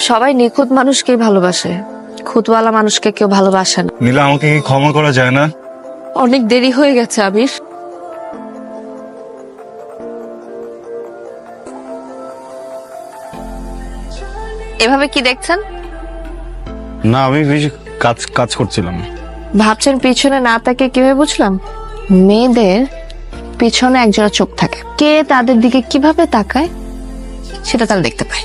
সবাই নিখুঁত মানুষকেই ভালোবাসে, খুঁতওয়ালা মানুষকে কেউ ভালোবাসে না। নীলা, আমাকে কি ক্ষমা করা যায় না? অনেক দেরি হয়ে গেছে আবির। এভাবে কি দেখছেন? না, আমি বেশি কাজ কাজ করছিলাম। ভাবছেন পিছনে না তাকে কিভাবে বুঝলাম? মেয়েদের পিছনে একজোড়া চোখ থাকে, কে তাদের দিকে কিভাবে তাকায় সেটা তারা দেখতে পায়।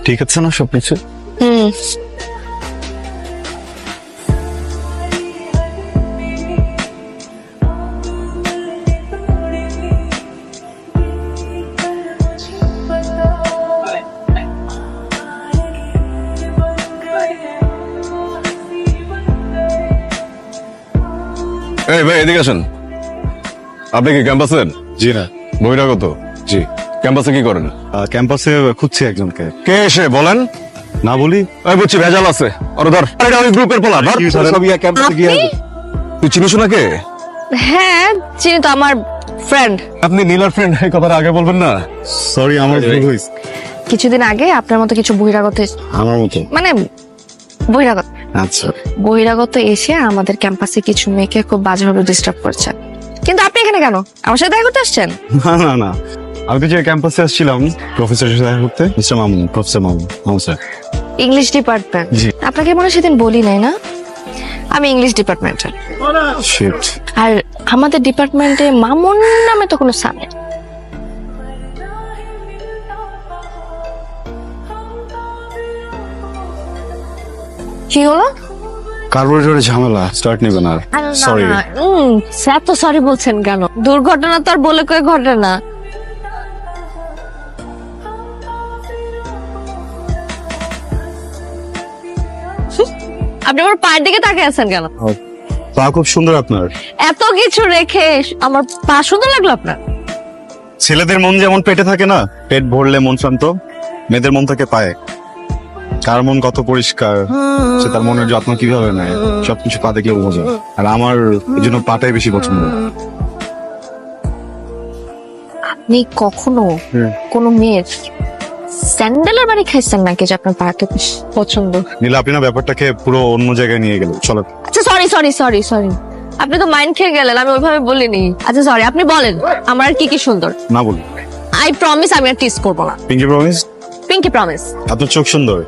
ঠিক আছে না সবকিছু? হুম। এই ভাই, এদিকে আসেন। আপনি কি ক্যাম্পাসের? জি না। বহিরাগত? জি। ক্যাম্পাসে কি করেন? ক্যাম্পাসে খুঁজছি একজনকে। কে এসে বলেন? না বলি? আমি বুঝছি ভেজাল আছে। ওর ধর। এটা ওই গ্রুপের পোলা। ধর। কি ধরেন? সব ইয়া ক্যাম্পাসে গিয়ে আপনি? তুই চিনিস না কে? হ্যাঁ চিনি তো, আমার ফ্রেন্ড। আপনি নীলার ফ্রেন্ড, এই কথাটা আগে বলবেন না? সরি, আমার ভুল হয়েছে। কিছুদিন আগে আপনার মতো কিছু বহিরাগত আমার মতো? মানে বহিরাগত আচ্ছা। বহিরাগত এসে আমাদের ক্যাম্পাসে কিছু মেয়েকে খুব বাজেভাবে ডিস্টার্ব করছে। কিন্তু আপনি এখানে কেন? আমার সাথে দেখা করতে আসছেন? না না না, আমি তো যে ক্যাম্পাসে আসছিলাম প্রফেসরের সাথে দেখা করতে। Mister Mamun, professor Mamun. Mamun sir. English department? জি। আপনাকে মনে হয় সেদিন বলি নাই না, আমি ইংলিশ ডিপার্টমেন্টের। শিট। আর আমাদের ডিপার্টমেন্টে মামুন নামে তো কোনো স্যার নেই। কি হলো? কার্বোরেটরে ঝামেলা, স্টার্ট নেবেন আর। সরি। স্যার তো সরি বলছেন কেন? দুর্ঘটনা তো আর বলে কয়ে ঘটে না। আপনি আমার পায়ের দিকে তাকিয়ে আছেন কেন? পা খুব সুন্দর আপনার। এত কিছু রেখে আমার পা সুন্দর লাগলো আপনার? ছেলেদের মন যেমন পেটে থাকে না, পেট ভরলে মন শান্ত, মেয়েদের মন থাকে পায়ে। কার মন কত পরিষ্কার, সে তার মনের যত্ন কিভাবে নেয়, সবকিছু পা দেখলে বোঝা যায়। আর আমার এই জন্য পাটাই বেশি পছন্দ। আপনি কখনো হুম। কোনো মেয়ের স্যান্ডেলের বাড়ি খাইছেন নাকি যে আপনার পাকে পছন্দ? নীলা, আপনি না ব্যাপারটাকে পুরো অন্য জায়গায় নিয়ে গেল। চলো। আচ্ছা সরি সরি সরি সরি, আপনি তো মাইন্ড খেয়ে গেলেন, আমি ওইভাবে বলিনি। আচ্ছা সরি, আপনি বলেন আমার আর কি কি সুন্দর। না বলি। আই প্রমিস আমি আর টিস করবো না। Pinky promise. Pinky promise. আপনার চোখ সুন্দর,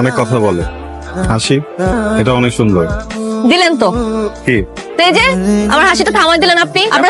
অনেক কথা বলে, হাসি, এটা অনেক সুন্দর। দিলেন তো? কি? তো এই যে আমার হাসিটা থামাই দিলেন আপনি। আপনার